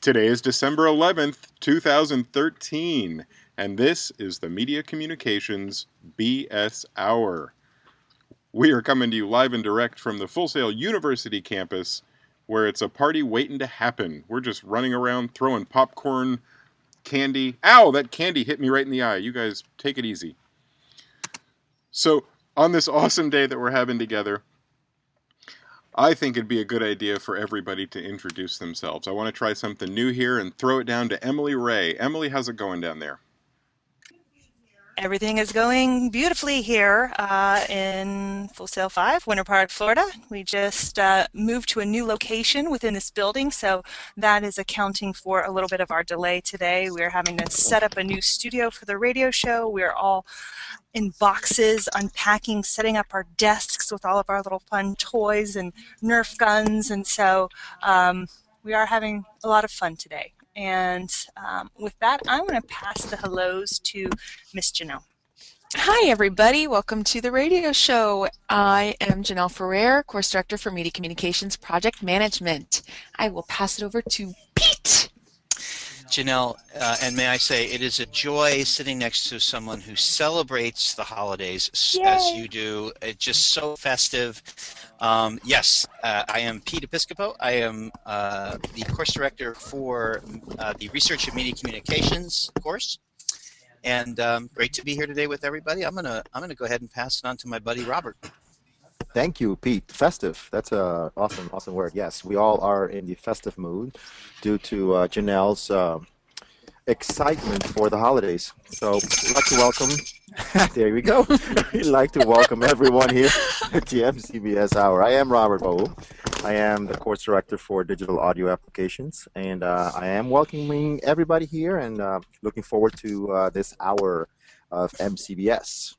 Today is December 11th, 2013, and this is the Media Communications BS Hour. We are coming to you live and direct from the Full Sail University campus, where it's a party waiting to happen. We're just running around throwing popcorn, candy. Ow, that candy hit me right in the eye. You guys take it easy. So, on this awesome day that we're having together, I think it'd be a good idea for everybody to introduce themselves. I want to try something new here and throw it down to Emily Ray. Emily, how's it going down there? Everything is going beautifully here in Full Sail 5, Winter Park, Florida. We just moved to a new location within this building, so that is accounting for a little bit of our delay today. We're having to set up a new studio for the radio show. We're all in boxes, unpacking, setting up our desks with all of our little fun toys and Nerf guns, and so we are having a lot of fun today. And with that, I'm going to pass the hellos to Miss Janelle. Hi, everybody. Welcome to the radio show. I am Janelle Ferrer, Course Director for Media Communications Project Management. I will pass it over to Pete. Janelle, and may I say, it is a joy sitting next to someone who celebrates the holidays as you do. It's just so festive. Yes, I am Pete Episcopo. I am the course director for the Research in Media Communications course, and great to be here today with everybody. I'm gonna go ahead and pass it on to my buddy Robert. Thank you, Pete. Festive. That's a awesome word. Yes, we all are in the festive mood due to Janelle's excitement for the holidays. So we'd like to welcome, there we go. We'd like to welcome everyone here at the MCBS Hour. I am Robert Bowe. I am the course director for digital audio applications, and I am welcoming everybody here and looking forward to this hour of MCBS.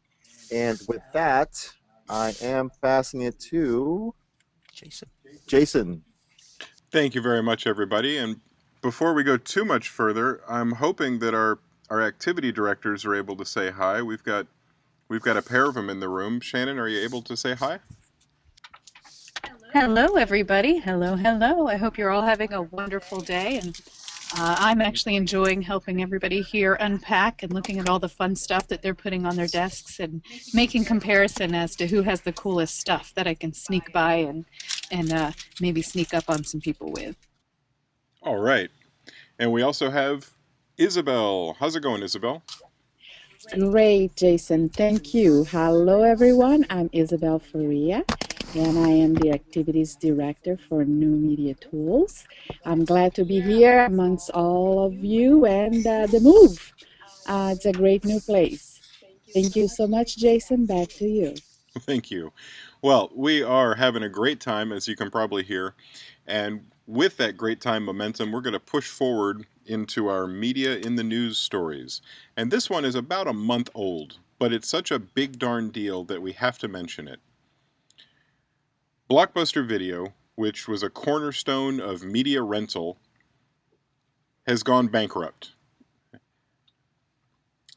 And with that, I am passing it to Jason. Thank you very much, everybody. And before we go too much further, I'm hoping that our activity directors are able to say hi. We've got a pair of them in the room. Shannon, are you able to say hi? Hello, everybody. Hello. I hope you're all having a wonderful day, and I'm actually enjoying helping everybody here unpack and looking at all the fun stuff that they're putting on their desks and making comparison as to who has the coolest stuff that I can sneak by and maybe sneak up on some people with. All right. And we also have Isabel. How's it going, Isabel? Great, Jason. Thank you. Hello, everyone. I'm Isabel Faria, and I am the Activities Director for New Media Tools. I'm glad to be here amongst all of you and the move. It's a great new place. Thank you so much, Jason. Back to you. Thank you. Well, we are having a great time, as you can probably hear. And with that great time momentum, we're going to push forward into our Media in the News stories. And this one is about a month old, but it's such a big darn deal that we have to mention it. Blockbuster Video, which was a cornerstone of media rental, has gone bankrupt.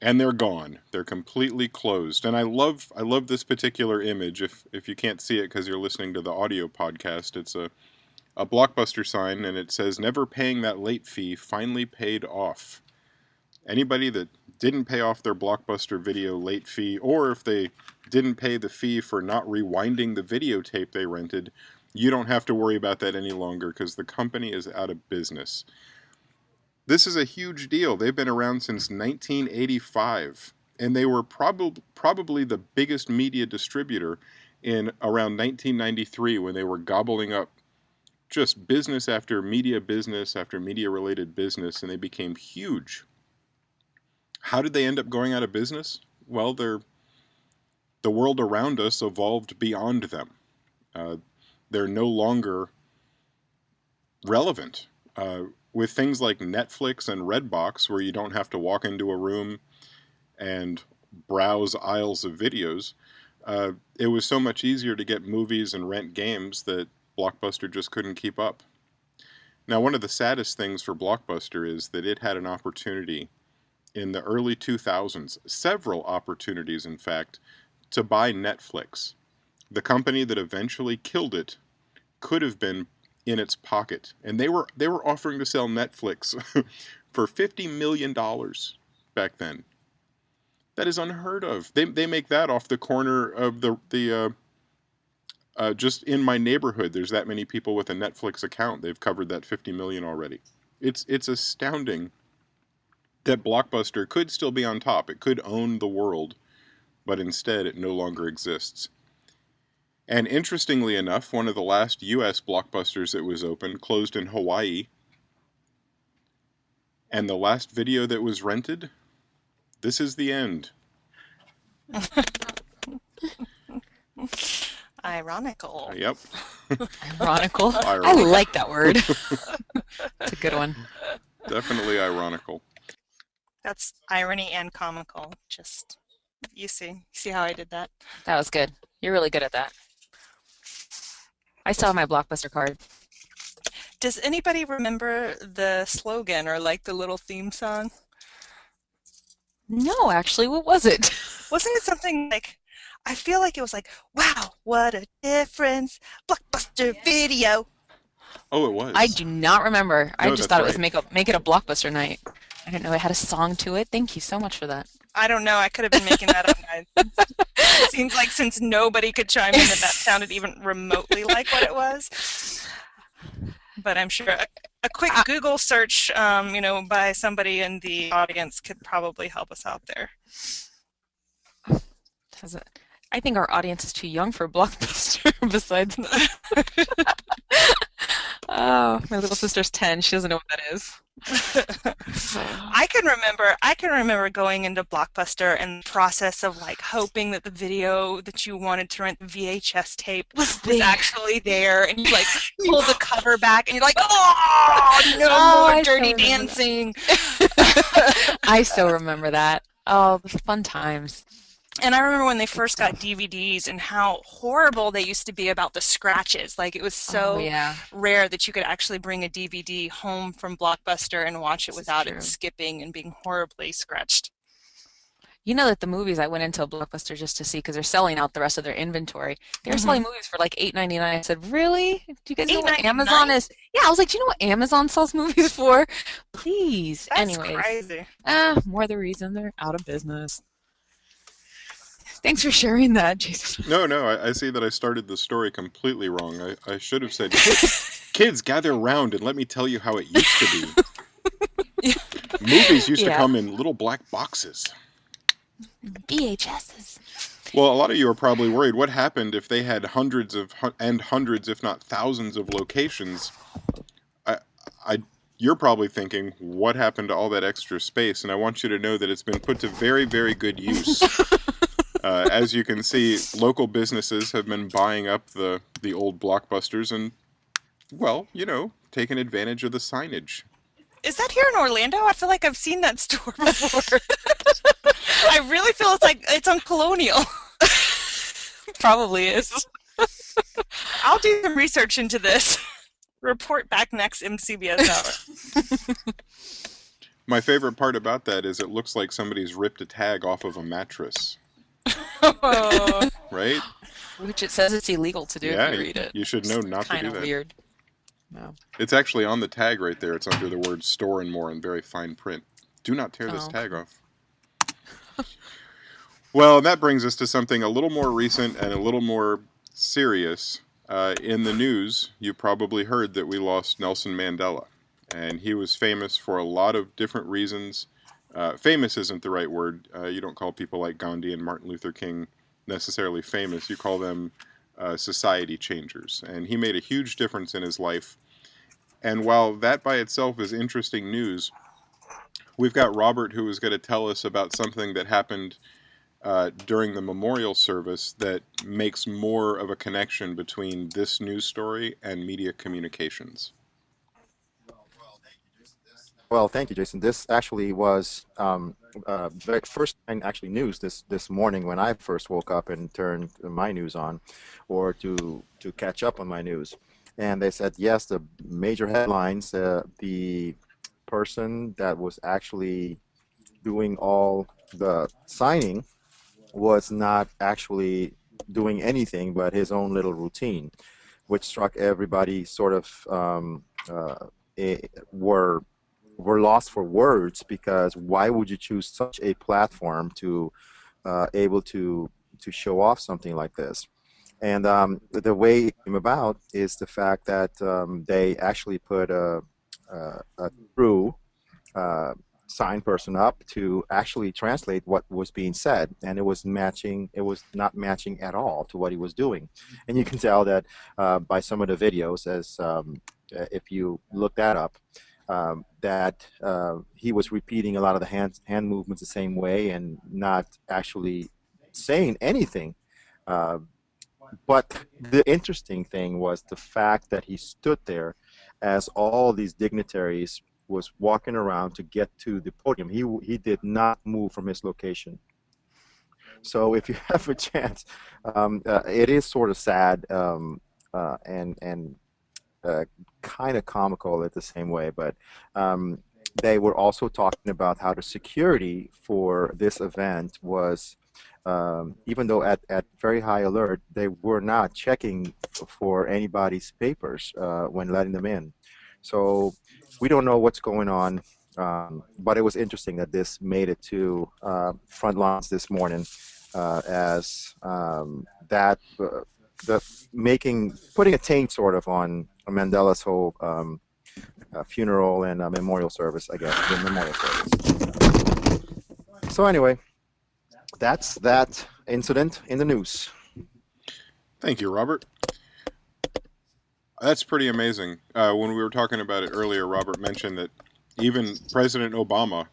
And they're gone. They're completely closed. And I love this particular image. If you can't see it because you're listening to the audio podcast, it's a Blockbuster sign, and it says, "Never paying that late fee finally paid off." Anybody that didn't pay off their Blockbuster Video late fee, or if they didn't pay the fee for not rewinding the videotape they rented, you don't have to worry about that any longer because the company is out of business. This is a huge deal. They've been around since 1985, and they were probably the biggest media distributor in around 1993 when they were gobbling up just business after media related business, and they became huge. How did they end up going out of business? Well, the world around us evolved beyond them. They're no longer relevant. With things like Netflix and Redbox, where you don't have to walk into a room and browse aisles of videos, it was so much easier to get movies and rent games that Blockbuster just couldn't keep up. Now, one of the saddest things for Blockbuster is that it had an opportunity in the early 2000s, several opportunities, in fact, to buy Netflix. The company that eventually killed it could have been in its pocket, and they were offering to sell Netflix for $50 million back then. That is unheard of. They make that off the corner of the just in my neighborhood. There's that many people with a Netflix account. They've covered that 50 million already. It's astounding that Blockbuster could still be on top. It could own the world, but instead it no longer exists. And interestingly enough, one of the last U.S. Blockbusters that was open closed in Hawaii. And the last video that was rented, this is the end. Ironical. Yep. Ironical. I Ironical. like that word. It's a good one. Definitely ironical. That's irony and comical. Just, you see how I did that? That was good. You're really good at that. I still have my Blockbuster card. Does anybody remember the slogan or like the little theme song? No, actually, what was it? Wasn't it something like, I feel like it was like, wow, what a difference, Blockbuster Video. Oh, it was. I do not remember. I No, just that's thought it was right. make it a Blockbuster night. I didn't know it had a song to it. Thank you so much for that. I don't know, I could have been making that up. It seems like since nobody could chime in that sounded even remotely like what it was. But I'm sure a quick Google search, by somebody in the audience could probably help us out there. I think our audience is too young for Blockbuster. Besides, oh, my little sister's 10. She doesn't know what that is. I can remember going into Blockbuster and the process of like hoping that the video that you wanted to rent, the VHS tape, was actually there, and you like pull the cover back and you're like, oh, no more Dirty Dancing. I still remember that. Oh, the fun times. And I remember when they first got DVDs and how horrible they used to be about the scratches. Like, it was so rare that you could actually bring a DVD home from Blockbuster and watch it without it skipping and being horribly scratched. You know that the movies I went into a Blockbuster just to see, because they're selling out the rest of their inventory. They were selling movies for like $8.99. I said, really? Do you guys know what Amazon is? Yeah, I was like, do you know what Amazon sells movies for? Please. That's Anyways. crazy. More the reason they're out of business. Thanks for sharing that, Jason. No, I see that I started the story completely wrong. I should have said, kids, gather around and let me tell you how it used to be. Movies used to come in little black boxes. VHSs. Well, a lot of you are probably worried. What happened if they had hundreds, if not thousands of locations? You're probably thinking, what happened to all that extra space? And I want you to know that it's been put to very, very good use. As you can see, local businesses have been buying up the old Blockbusters and, well, taking advantage of the signage. Is that here in Orlando? I feel like I've seen that store before. I really feel it's on Colonial. Probably is. I'll do some research into this. Report back next MCBS Hour. My favorite part about that is it looks like somebody's ripped a tag off of a mattress. Right? Which it says it's illegal to do if you read it. You should know not to do that. Kind of weird. No. It's actually on the tag right there. It's under the word store and more in very fine print. Do not tear this tag off. Well, that brings us to something a little more recent and a little more serious. In the news, you probably heard that we lost Nelson Mandela. And he was famous for a lot of different reasons. Famous isn't the right word. You don't call people like Gandhi and Martin Luther King necessarily famous. You call them society changers. And he made a huge difference in his life. And while that by itself is interesting news, we've got Robert who is going to tell us about something that happened during the memorial service that makes more of a connection between this news story and media communications. Well, thank you, Jason. This actually was very first actually news this morning when I first woke up and turned my news on, or to catch up on my news. And they said, yes, the major headlines, the person that was actually doing all the signing was not actually doing anything but his own little routine, which struck everybody sort of were lost for words, because why would you choose such a platform to able to show off something like this? And the way it came about is the fact that they actually put a true sign person up to actually translate what was being said, and it was not matching at all to what he was doing. And you can tell that by some of the videos, as if you look that up, that he was repeating a lot of the hand movements the same way and not actually saying anything. But the interesting thing was the fact that he stood there as all these dignitaries was walking around to get to the podium. He did not move from his location. So if you have a chance, it is sort of sad and kind of comical at the same way. But they were also talking about how the security for this event was, even though at very high alert, they were not checking for anybody's papers when letting them in. So we don't know what's going on, but it was interesting that this made it to front lines this morning, as that putting a taint sort of on Mandela's whole funeral and memorial service, I guess, the memorial service. So anyway, that's that incident in the news. Thank you, Robert. That's pretty amazing. When we were talking about it earlier, Robert mentioned that even President Obama,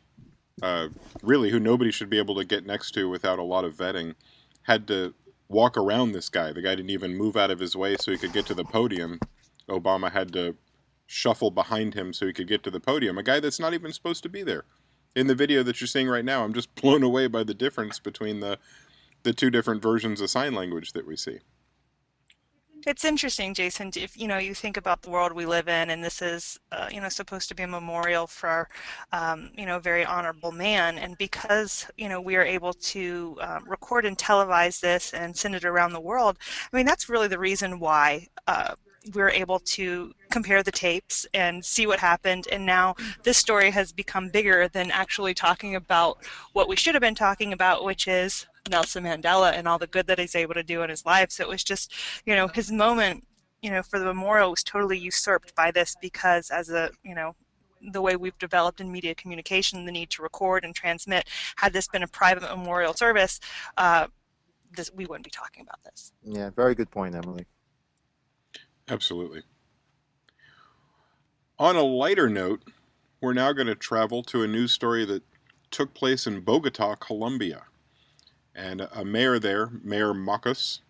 really, who nobody should be able to get next to without a lot of vetting, had to walk around this guy. The guy didn't even move out of his way so he could get to the podium. Obama had to shuffle behind him so he could get to the podium. A guy that's not even supposed to be there. In the video that you're seeing right now, I'm just blown away by the difference between the two different versions of sign language that we see. It's interesting, Jason, if you think about the world we live in, and this is supposed to be a memorial for a very honorable man, and because we are able to record and televise this and send it around the world, I mean, that's really the reason why we're able to compare the tapes and see what happened. And now this story has become bigger than actually talking about what we should have been talking about, which is Nelson Mandela and all the good that he's able to do in his life. So it was just, his moment, for the memorial was totally usurped by this, because as the way we've developed in media communication, the need to record and transmit, had this been a private memorial service, we wouldn't be talking about this. Yeah, very good point, Emily. Absolutely. On a lighter note, we're now going to travel to a news story that took place in Bogota, Colombia. And a mayor there, Mayor Marcos,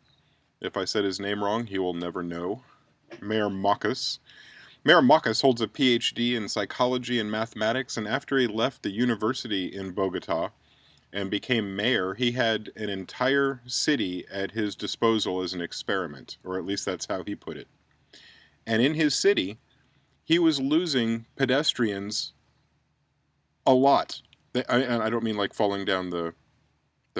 if I said his name wrong, he will never know. Mayor Marcos. Mayor Marcos holds a PhD in psychology and mathematics, and after he left the university in Bogota and became mayor, he had an entire city at his disposal as an experiment, or at least that's how he put it. And in his city, he was losing pedestrians a lot. And I don't mean like falling down the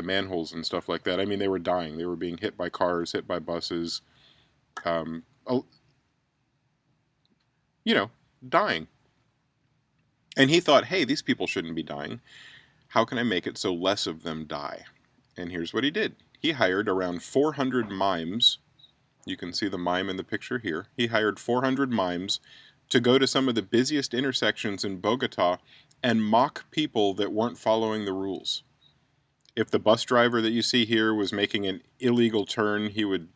manholes and stuff like that. I mean, they were dying. They were being hit by cars, hit by buses, dying. And he thought, hey, these people shouldn't be dying. How can I make it so less of them die? And here's what he did. He hired around 400 mimes. You can see the mime in the picture here. He hired 400 mimes to go to some of the busiest intersections in Bogota and mock people that weren't following the rules. If the bus driver that you see here was making an illegal turn, he would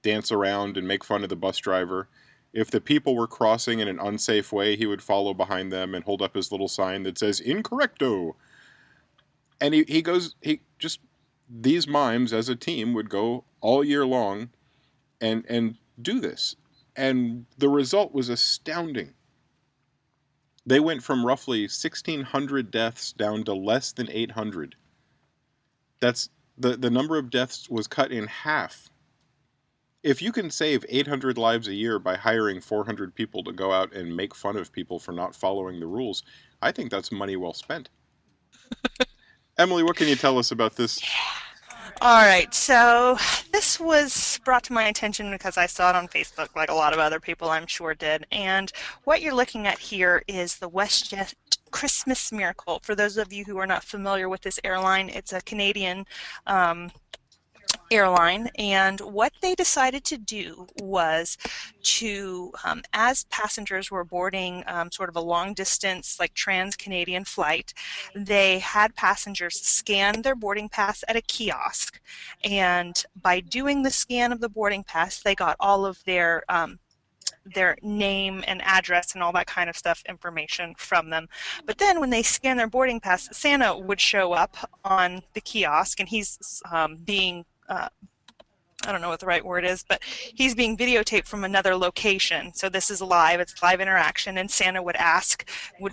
dance around and make fun of the bus driver. If the people were crossing in an unsafe way, he would follow behind them and hold up his little sign that says, "Incorrecto." And these mimes as a team would go all year long and do this. And the result was astounding. They went from roughly 1,600 deaths down to less than 800. That's the number of deaths was cut in half. If you can save 800 lives a year by hiring 400 people to go out and make fun of people for not following the rules, I think that's money well spent. Emily, what can you tell us about this? All right, so this was brought to my attention because I saw it on Facebook, like a lot of other people I'm sure did. And what you're looking at here is the WestJet Christmas Miracle. For those of you who are not familiar with this airline, it's a Canadian airline, and what they decided to do was to, as passengers were boarding sort of a long distance like trans-Canadian flight, they had passengers scan their boarding pass at a kiosk, and by doing the scan of the boarding pass they got all of their name and address and all that kind of stuff information from them. But then when they scan their boarding pass, Santa would show up on the kiosk, and he's being I don't know what the right word is, but he's being videotaped from another location. So this is live, it's live interaction, and Santa would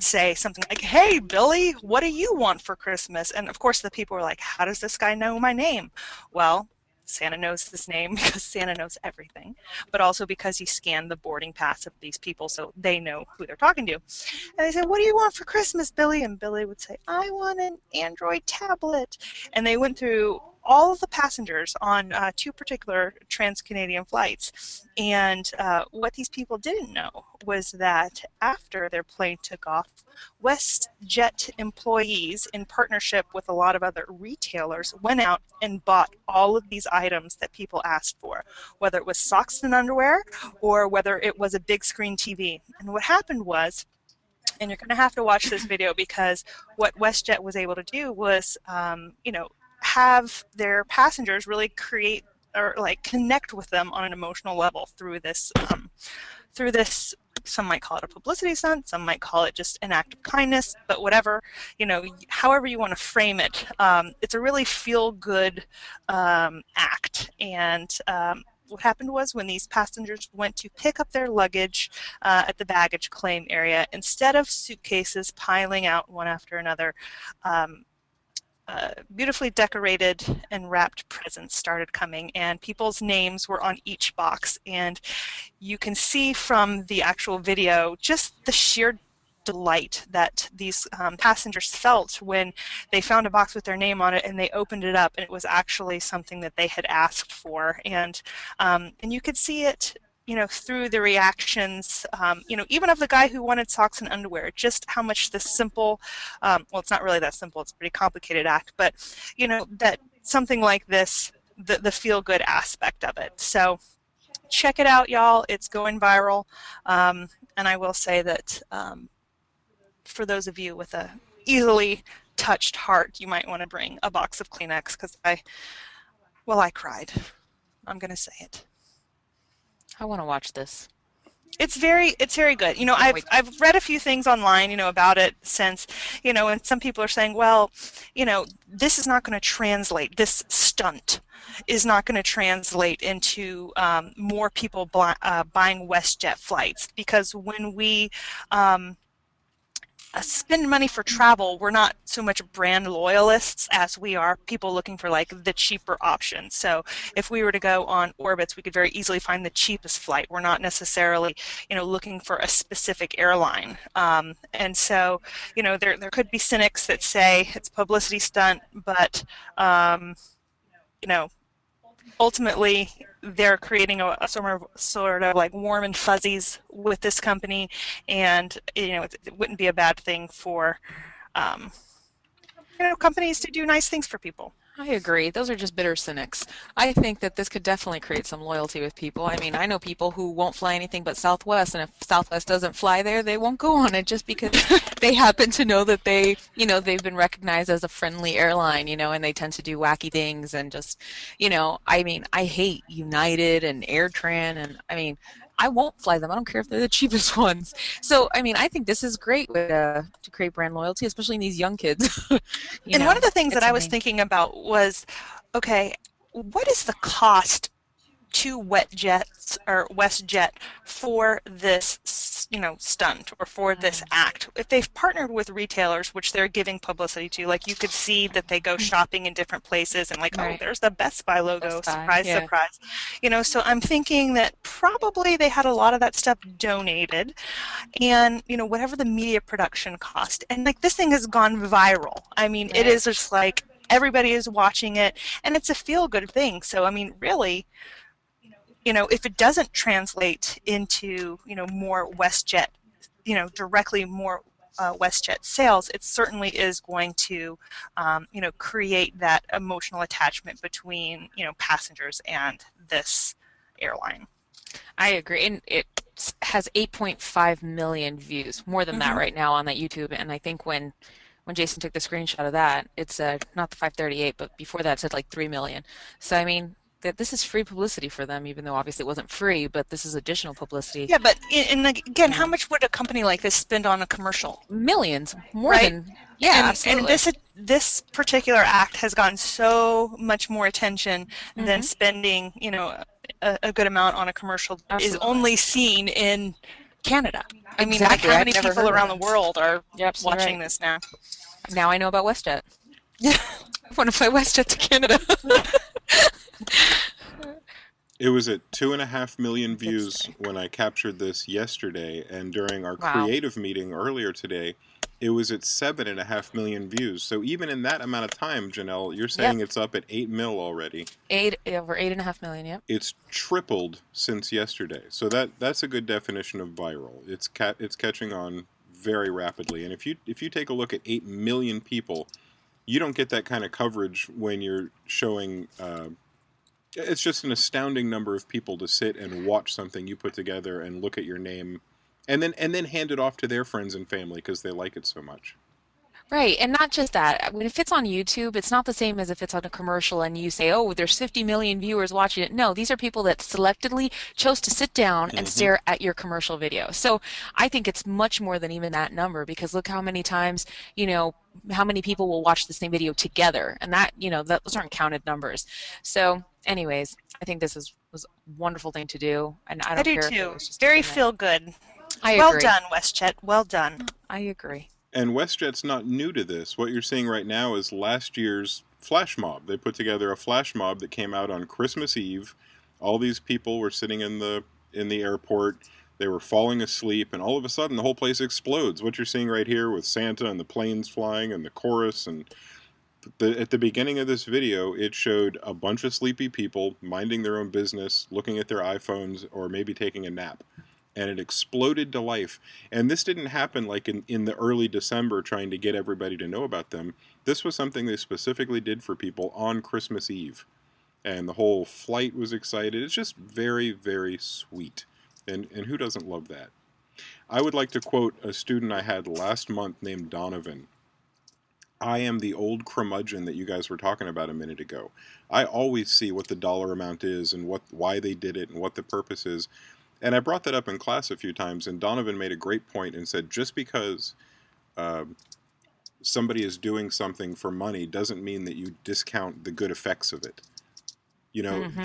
say something like, "Hey, Billy, what do you want for Christmas?" And of course the people were like, "How does this guy know my name?" Well, Santa knows his name because Santa knows everything, but also because he scanned the boarding pass of these people so they know who they're talking to. And they said, "What do you want for Christmas, Billy?" And Billy would say, "I want an Android tablet." And they went through all of the passengers on 2 particular trans-Canadian flights. And what these people didn't know was that after their plane took off, WestJet employees, in partnership with a lot of other retailers, went out and bought all of these items that people asked for, whether it was socks and underwear or whether it was a big screen TV. And what happened was, and you're going to have to watch this video because what WestJet was able to do was, have their passengers really create or like connect with them on an emotional level through this, some might call it a publicity stunt, some might call it just an act of kindness, but whatever, however you want to frame it, it's a really feel-good act. And what happened was when these passengers went to pick up their luggage at the baggage claim area, instead of suitcases piling out one after another, beautifully decorated and wrapped presents started coming, and people's names were on each box. And you can see from the actual video just the sheer delight that these passengers felt when they found a box with their name on it and they opened it up and it was actually something that they had asked for. And you could see it through the reactions, even of the guy who wanted socks and underwear, just how much the simple, well, it's not really that simple, it's a pretty complicated act, but, that something like this, the feel-good aspect of it. So check it out, y'all. It's going viral. And I will say that for those of you with a easily touched heart, you might want to bring a box of Kleenex because I cried. I'm going to say it. I want to watch this. It's very good. I've read a few things online, about it since, and some people are saying, well, this is not going to translate. This stunt is not going to translate into more people buying WestJet flights, because when we spend money for travel, we're not so much brand loyalists as we are people looking for like the cheaper option. So if we were to go on Orbitz, we could very easily find the cheapest flight. We're not necessarily, looking for a specific airline. And so, there could be cynics that say it's a publicity stunt, but, ultimately they're creating a sort of like warm and fuzzies with this company, and it wouldn't be a bad thing for companies to do nice things for people. I agree. Those are just bitter cynics. I think that this could definitely create some loyalty with people. I mean, I know people who won't fly anything but Southwest, and if Southwest doesn't fly there, they won't go on it just because they happen to know that they've been recognized as a friendly airline, and they tend to do wacky things and just, I hate United and AirTran, and I won't fly them. I don't care if they're the cheapest ones. So, I think this is great way to create brand loyalty, especially in these young kids. And one of the things that I was thinking about was, okay, what is the cost to WestJet for this, stunt or for this act? If they've partnered with retailers, which they're giving publicity to, like you could see that they go shopping in different places and like, right. Oh, there's the Best Buy logo, surprise, yeah. Surprise. So I'm thinking that probably they had a lot of that stuff donated, and, whatever the media production cost. And like this thing has gone viral. It is just like, everybody is watching it, and it's a feel-good thing. So, I mean, really, if it doesn't translate into, more WestJet, directly more WestJet sales, it certainly is going to, create that emotional attachment between, passengers and this airline. I agree. And it has 8.5 million views, more than that right now on that YouTube. And I think when Jason took the screenshot of that, it said, not the 538, but before that it said like 3 million. So, I mean, that this is free publicity for them, even though obviously it wasn't free, but this is additional publicity. Yeah, but and again, how much would a company like this spend on a commercial? Millions, more right? than, yeah, absolutely. And this particular act has gotten so much more attention than spending, a good amount on a commercial that is only seen in Canada. I mean, like, how many people around the world are watching this now? Now I know about WestJet. Yeah, I want to fly WestJet to Canada. It was at 2.5 million views when I captured this yesterday, and during our creative meeting earlier today, it was at 7.5 million views. So even in that amount of time, Janelle, you're saying it's up at 8 mil already. Over 8.5 million. Yep. It's tripled since yesterday. So that's a good definition of viral. It's catching on very rapidly. And if you take a look at 8 million people, you don't get that kind of coverage when you're showing. It's just an astounding number of people to sit and watch something you put together and look at your name, and then hand it off to their friends and family because they like it so much. Right, and not just that. When if it's on YouTube, it's not the same as if it's on a commercial and you say, oh, there's 50 million viewers watching it. No, these are people that selectively chose to sit down and stare at your commercial video. So I think it's much more than even that number, because look how many times, how many people will watch the same video together, and that, those aren't counted numbers. So anyways, I think this was a wonderful thing to do, and I don't care if it was just very feel good. I agree. Well done, WestJet. Well done. I agree. And WestJet's not new to this. What you're seeing right now is last year's flash mob. They put together a flash mob that came out on Christmas Eve. All these people were sitting in the airport. They were falling asleep, and all of a sudden the whole place explodes. What you're seeing right here with Santa and the planes flying and the chorus, and at the beginning of this video, it showed a bunch of sleepy people minding their own business, looking at their iPhones, or maybe taking a nap. And it exploded to life. And this didn't happen like in the early December trying to get everybody to know about them. This was something they specifically did for people on Christmas Eve. And the whole flight was excited. It's just very, very sweet. And who doesn't love that? I would like to quote a student I had last month named Donovan. I am the old curmudgeon that you guys were talking about a minute ago. I always see what the dollar amount is and why they did it and what the purpose is. And I brought that up in class a few times, and Donovan made a great point and said, just because somebody is doing something for money doesn't mean that you discount the good effects of it.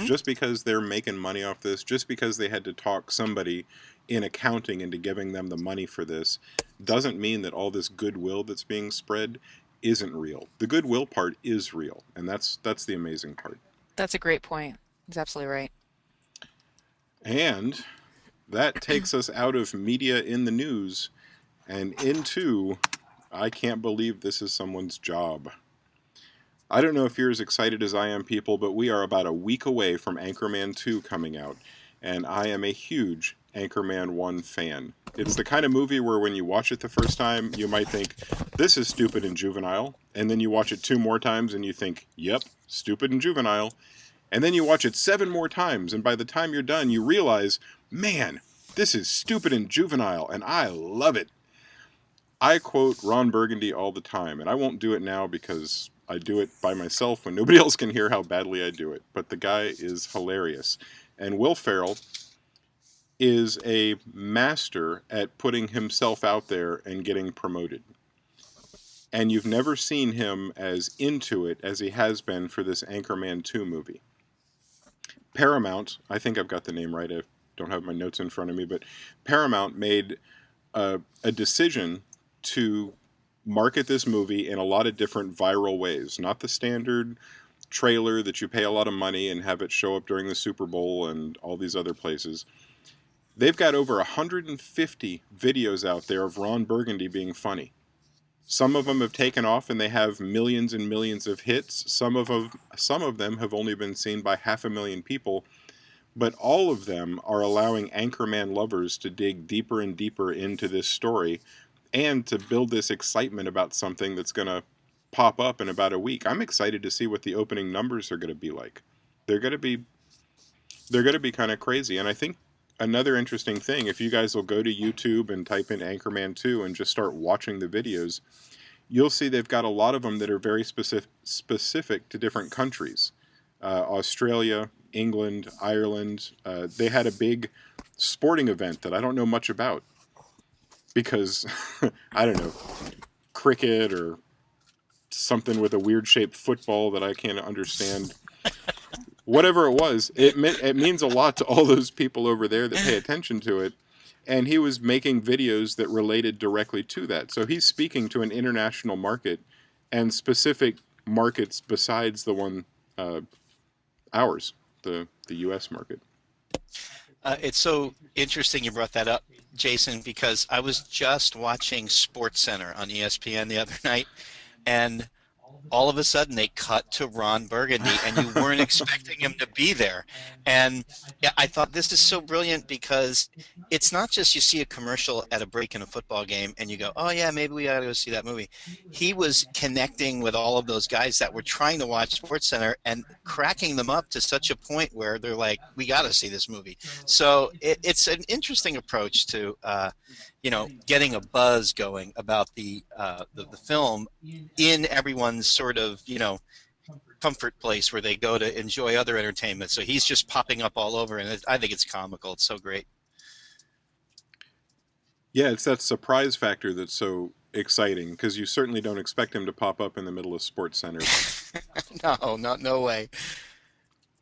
Just because they're making money off this, just because they had to talk somebody in accounting into giving them the money for this, doesn't mean that all this goodwill that's being spread isn't real. The goodwill part is real, and that's the amazing part. That's a great point. He's absolutely right. And that takes us out of media in the news and into, I can't believe this is someone's job. I don't know if you're as excited as I am, people, but we are about a week away from Anchorman 2 coming out, and I am a huge Anchorman 1 fan. It's the kind of movie where when you watch it the first time, you might think, this is stupid and juvenile, and then you watch it 2 more times and you think, yep, stupid and juvenile. And then you watch it 7 more times, and by the time you're done, you realize, man, this is stupid and juvenile, and I love it. I quote Ron Burgundy all the time, and I won't do it now because I do it by myself when nobody else can hear how badly I do it. But the guy is hilarious. And Will Ferrell is a master at putting himself out there and getting promoted. And you've never seen him as into it as he has been for this Anchorman 2 movie. Paramount, I think I've got the name right, I don't have my notes in front of me, but Paramount made a decision to market this movie in a lot of different viral ways. Not the standard trailer that you pay a lot of money and have it show up during the Super Bowl and all these other places. They've got over 150 videos out there of Ron Burgundy being funny. Some of them have taken off and they have millions and millions of hits. Some of them have only been seen by 500,000 people, but all of them are allowing Anchorman lovers to dig deeper and deeper into this story and to build this excitement about something that's going to pop up in about a week. I'm excited to see what the opening numbers are going to be like. They're going to be kind of crazy. And I think another interesting thing, if you guys will go to YouTube and type in Anchorman 2 and just start watching the videos, you'll see they've got a lot of them that are very specific to different countries. Australia, England, Ireland. They had a big sporting event that I don't know much about because, I don't know, cricket or something with a weird shaped football that I can't understand. Whatever it was, it means a lot to all those people over there that pay attention to it. And he was making videos that related directly to that. So he's speaking to an international market and specific markets besides the one ours, the U.S. market. It's so interesting you brought that up, Jason, because I was just watching SportsCenter on ESPN the other night, and all of a sudden they cut to Ron Burgundy, and you weren't expecting him to be there. And yeah, I thought this is so brilliant because it's not just you see a commercial at a break in a football game and you go, oh yeah, maybe we ought to go see that movie. He was connecting with all of those guys that were trying to watch SportsCenter and cracking them up to such a point where they're like, we got to see this movie. So it's an interesting approach to getting a buzz going about the film in everyone's sort of, comfort place where they go to enjoy other entertainment. So he's just popping up all over, and I think it's comical. It's so great. Yeah, it's that surprise factor that's so exciting because you certainly don't expect him to pop up in the middle of SportsCenter. No way.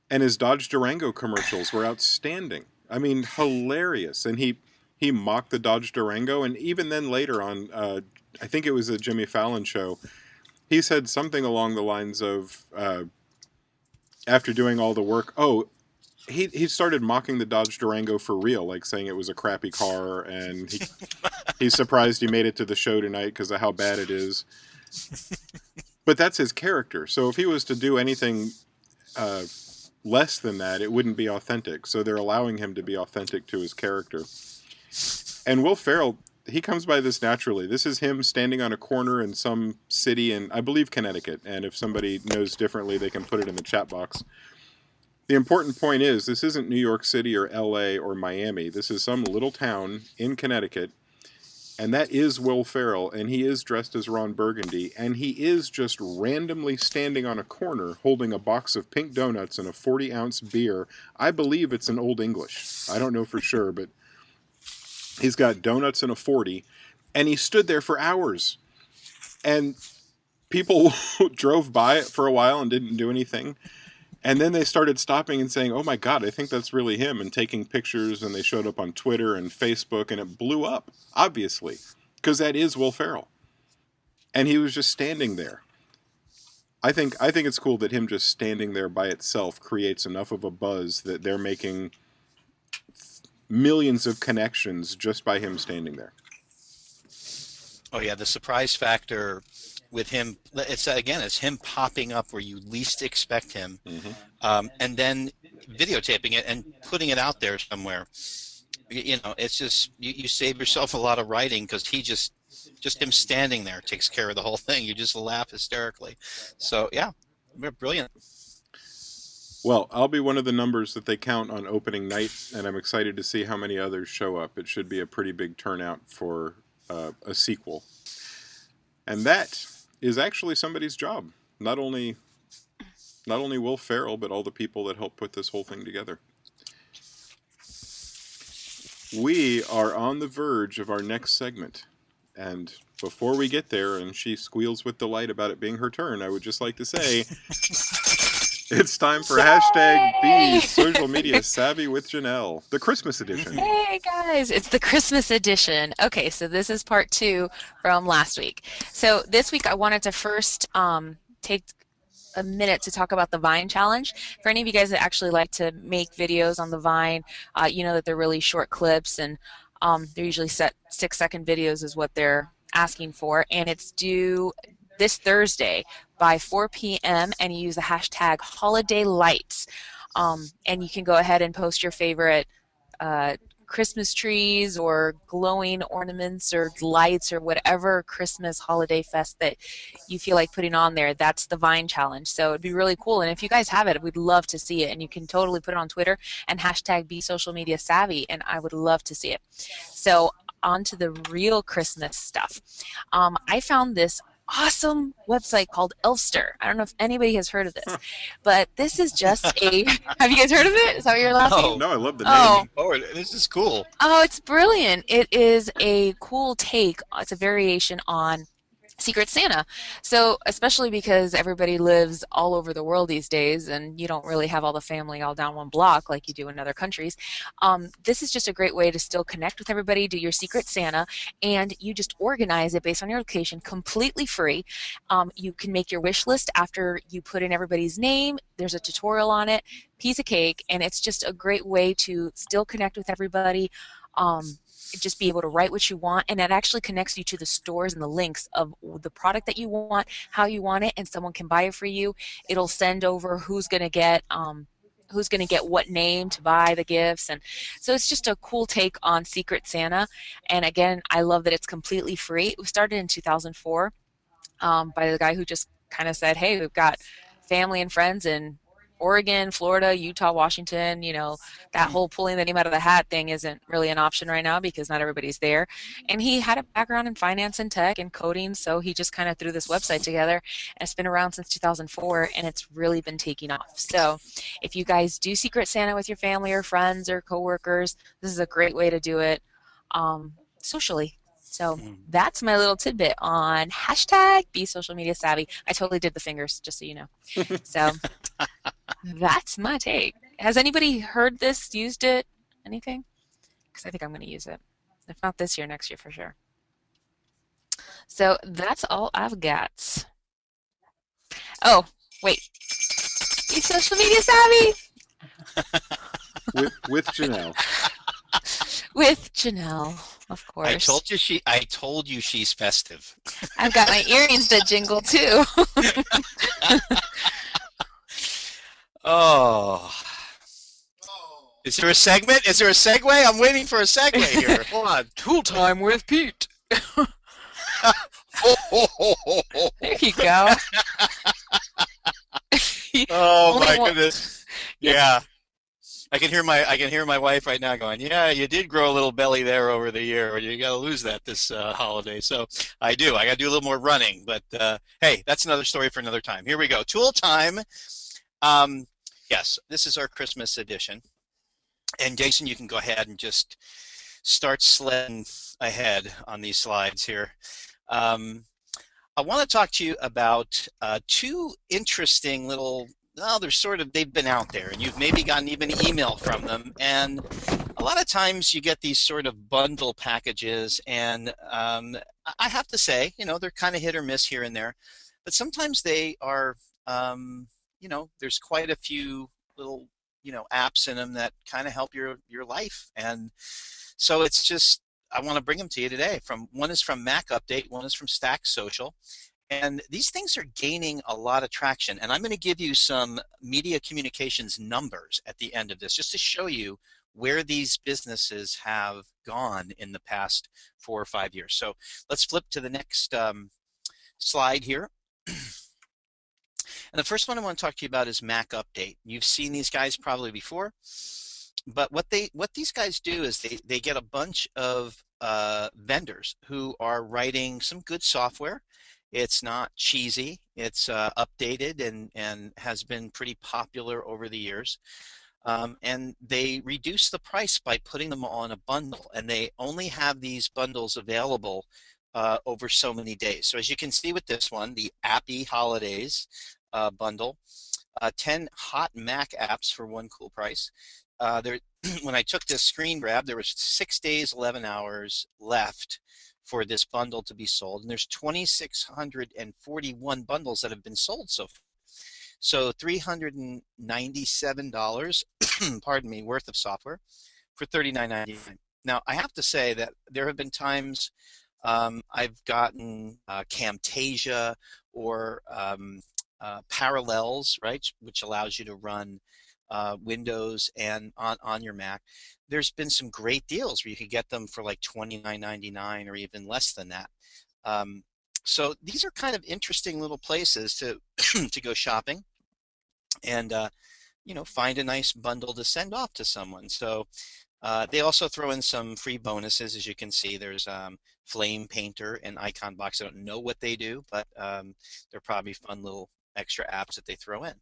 And his Dodge Durango commercials were outstanding. I mean, hilarious. And he mocked the Dodge Durango, and even then later on, I think it was a Jimmy Fallon show, he said something along the lines of, after doing all the work, he started mocking the Dodge Durango for real, like saying it was a crappy car, and he's surprised he made it to the show tonight because of how bad it is. But that's his character, so if he was to do anything less than that, it wouldn't be authentic. So they're allowing him to be authentic to his character. And Will Ferrell, he comes by this naturally. This is him standing on a corner in some city in, I believe, Connecticut. And if somebody knows differently, they can put it in the chat box. The important point is, this isn't New York City or LA or Miami. This is some little town in Connecticut. And that is Will Ferrell. And he is dressed as Ron Burgundy. And he is just randomly standing on a corner holding a box of pink donuts and a 40-ounce beer. I believe it's in Old English. I don't know for sure, but he's got donuts and a 40, and he stood there for hours. And people drove by it for a while and didn't do anything. And then they started stopping and saying, oh my God, I think that's really him, and taking pictures, and they showed up on Twitter and Facebook, and it blew up, obviously, because that is Will Ferrell. And he was just standing there. I think it's cool that him just standing there by itself creates enough of a buzz that they're making millions of connections just by him standing there. Oh yeah, the surprise factor with him, it's him popping up where you least expect him, and then videotaping it and putting it out there somewhere. It's just, you save yourself a lot of writing because he just him standing there takes care of the whole thing. You just laugh hysterically. So yeah, brilliant. Well, I'll be one of the numbers that they count on opening night, and I'm excited to see how many others show up. It should be a pretty big turnout for a sequel. And that is actually somebody's job. Not only Will Ferrell, but all the people that helped put this whole thing together. We are on the verge of our next segment. And before we get there, and she squeals with delight about it being her turn, I would just like to say... It's time for #B Social Media Savvy with Janelle, the Christmas edition. Hey guys, it's the Christmas edition. Okay, so this is part 2 from last week. So this week I wanted to first take a minute to talk about the Vine Challenge. For any of you guys that actually like to make videos on the Vine, you know that they're really short clips, and they're usually set 6-second videos is what they're asking for, and it's due this Thursday by 4 p.m. and you use the hashtag holiday lights. And you can go ahead and post your favorite Christmas trees or glowing ornaments or lights or whatever Christmas holiday fest that you feel like putting on there. That's the Vine Challenge. So it'd be really cool. And if you guys have it, we'd love to see it. And you can totally put it on Twitter and hashtag Be Social Media Savvy, and I would love to see it. So on to the real Christmas stuff. I found this awesome website called Elfster. I don't know if anybody has heard of this, but this is just a. Have you guys heard of it? Is that what you're laughing? No, I love the name. Oh, this is cool. Oh, it's brilliant. It is a cool take. It's a variation on Secret Santa. So especially because everybody lives all over the world these days and you don't really have all the family all down one block like you do in other countries, this is just a great way to still connect with everybody, do your Secret Santa, and you just organize it based on your location, completely free. You can make your wish list after you put in everybody's name. There's a tutorial on it, piece of cake, and it's just a great way to still connect with everybody. Just be able to write what you want, and it actually connects you to the stores and the links of the product that you want, how you want it, and someone can buy it for you. It'll send over who's going to get what name to buy the gifts, and so it's just a cool take on Secret Santa. And again, I love that it's completely free. It was started in 2004 by the guy who just kind of said, hey, we've got family and friends in Oregon, Florida, Utah, Washington, that whole pulling the name out of the hat thing isn't really an option right now because not everybody's there. And he had a background in finance and tech and coding, so he just kind of threw this website together, and it's been around since 2004, and it's really been taking off. So if you guys do Secret Santa with your family or friends or coworkers, this is a great way to do it socially. So that's my little tidbit on hashtag Be Social Media Savvy. I totally did the fingers, just so you know. So that's my take. Has anybody heard this, used it, anything? Because I think I'm going to use it. If not this year, next year for sure. So that's all I've got. Oh, wait. Be Social Media Savvy! with Janelle. With Janelle, of course. I told you she's festive. I've got my earrings that jingle too. Oh. Is there a segment? Is there a segue? I'm waiting for a segue here. Hold on. Tool time with Pete. There you go. Oh my goodness. Yeah. I can hear my wife right now going, yeah, you did grow a little belly there over the year, or you got to lose that this holiday. So I got to do a little more running, but hey, that's another story for another time. Here we go. Tool time. Yes, this is our Christmas edition. And Jason, you can go ahead and just start sledding ahead on these slides here. I want to talk to you about two interesting little, well, they've been out there, and you've maybe gotten even an email from them. And a lot of times you get these sort of bundle packages, and I have to say, they're kind of hit or miss here and there. But sometimes they are, there's quite a few little, apps in them that kind of help your life. And so it's just, I want to bring them to you today. One is from Mac Update, one is from Stack Social. And these things are gaining a lot of traction. And I'm going to give you some media communications numbers at the end of this, just to show you where these businesses have gone in the past 4 or 5 years. So let's flip to the next slide here. And the first one I want to talk to you about is Mac Update. You've seen these guys probably before, but what these guys do is they get a bunch of vendors who are writing some good software. It's not cheesy. It's updated and has been pretty popular over the years. And they reduce the price by putting them on a bundle, and they only have these bundles available over so many days. So as you can see with this one, the Appy Holidays bundle, 10 hot Mac apps for one cool price. When I took this screen grab, there was 6 days, 11 hours left for this bundle to be sold, and there's 2,641 bundles that have been sold so far. So $397, pardon me, worth of software for $39.99. Now, I have to say that there have been times I've gotten Camtasia or Parallels, right, which allows you to run Windows and on your Mac. There's been some great deals where you could get them for like $29.99 or even less than that. So these are kind of interesting little places to to go shopping and find a nice bundle to send off to someone. So they also throw in some free bonuses, as you can see. There's Flame Painter and Icon Box. I don't know what they do, but they're probably fun little extra apps that they throw in.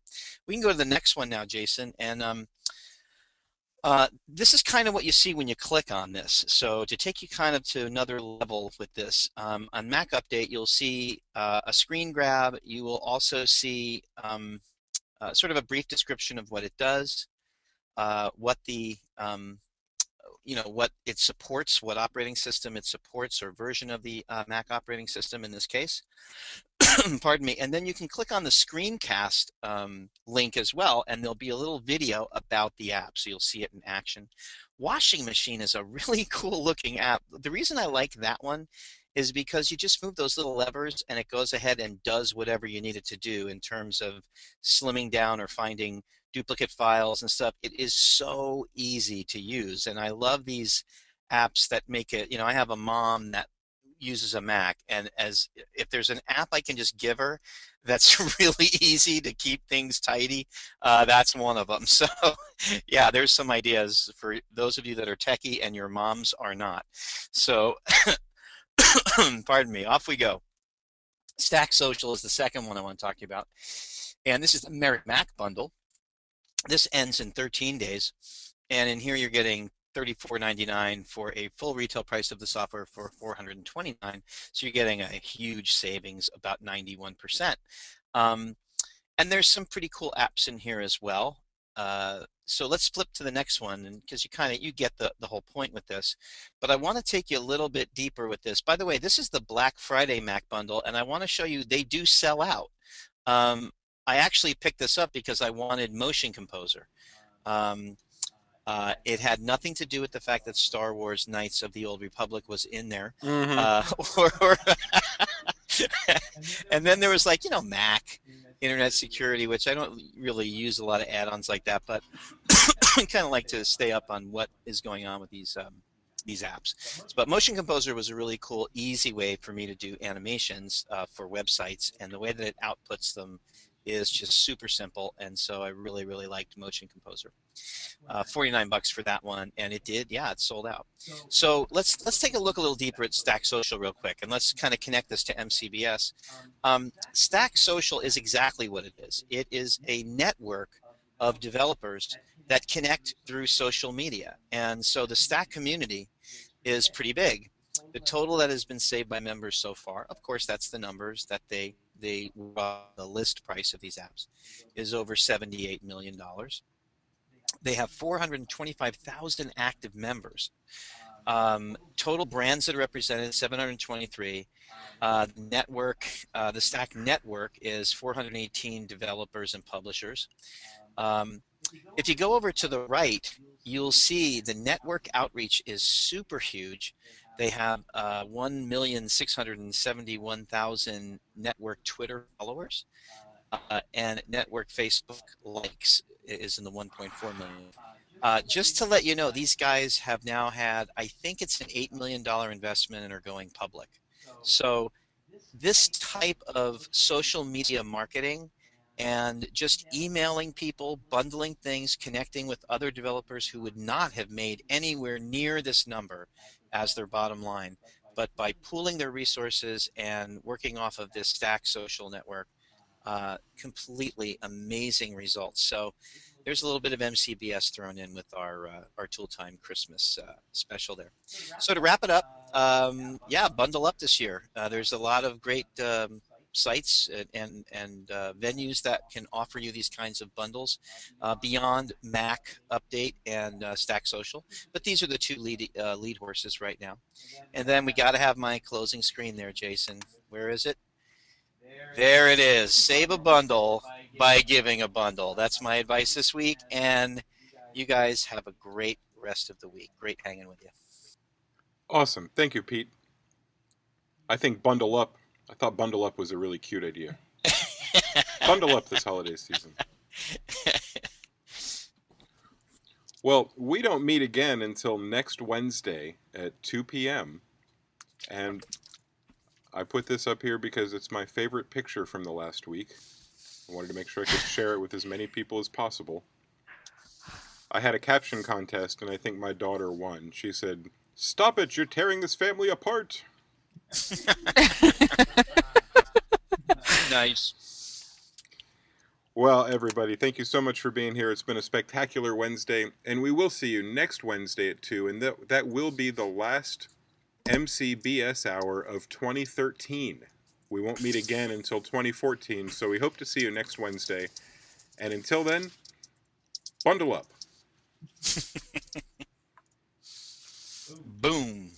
We can go to the next one now, Jason, and this is kind of what you see when you click on this. So to take you kind of to another level with this, on Mac Update, you'll see a screen grab. You will also see sort of a brief description of what it does, what the what it supports, what operating system it supports, or version of the Mac operating system in this case. Pardon me. And then you can click on the screencast link as well, and there'll be a little video about the app, so you'll see it in action. Washing machine is a really cool looking app. The reason I like that one is because you just move those little levers and it goes ahead and does whatever you need it to do in terms of slimming down or finding duplicate files and stuff. It is so easy to use, and I love these apps that make it, I have a mom that uses a Mac, and if there's an app I can just give her that's really easy to keep things tidy, that's one of them. So yeah, there's some ideas for those of you that are techie and your moms are not. So pardon me, off we go. Stack Social is the second one I want to talk to you about, and this is the Merit Mac bundle. This ends in 13 days, and in here you're getting $34.99 for a full retail price of the software for $429. So you're getting a huge savings, about 91%. And there's some pretty cool apps in here as well. So let's flip to the next one, and because you get the whole point with this. But I want to take you a little bit deeper with this. By the way, this is the Black Friday Mac bundle, and I want to show you they do sell out. I actually picked this up because I wanted Motion Composer. It had nothing to do with the fact that Star Wars Knights of the Old Republic was in there. And then there was Mac, Internet Security, which I don't really use a lot of add-ons like that, but I kind of like to stay up on what is going on with these apps. But Motion Composer was a really cool, easy way for me to do animations for websites, and the way that it outputs them is just super simple, and so I really, really liked Motion Composer. $49 for that one, and it sold out. So let's take a look a little deeper at Stack Social real quick, and let's kind of connect this to MCBS. Stack Social is exactly what it is. It is a network of developers that connect through social media, and so the Stack community is pretty big. The total that has been saved by members so far, of course, that's the numbers that the list price of these apps, is over $78 million. They have 425,000 active members. Total brands that are represented, 723. The Stack network is 418 developers and publishers. If you go over to the right, you'll see the network outreach is super huge. They have 1,671,000 network Twitter followers, and network Facebook likes is in the 1.4 million. Just to let you know, these guys have now had, I think it's an $8 million investment and are going public. So this type of social media marketing and just emailing people, bundling things, connecting with other developers who would not have made anywhere near this number as their bottom line, but by pooling their resources and working off of this Stack Social network, completely amazing results. So there's a little bit of MCBS thrown in with our Tool Time Christmas special there. So to wrap it up, bundle up this year. There's a lot of great sites and venues that can offer you these kinds of bundles beyond Mac Update and Stack Social, but these are the two lead horses right now. And then we got to have my closing screen there, Jason. Where is it? There it is. Save a bundle by giving a bundle. That's my advice this week, and you guys have a great rest of the week. Great hanging with you. Awesome. Thank you, Pete. I think bundle up. I thought bundle up was a really cute idea. Bundle up this holiday season. Well, we don't meet again until next Wednesday at 2 p.m. And I put this up here because it's my favorite picture from the last week. I wanted to make sure I could share it with as many people as possible. I had a caption contest, and I think my daughter won. She said, "Stop it, you're tearing this family apart." Nice. Well, everybody, thank you so much for being here. It's been a spectacular Wednesday, and we will see you next Wednesday at 2, and that will be the last MCBS Hour of 2013. We won't meet again until 2014, so we hope to see you next Wednesday. And until then, bundle up. Boom.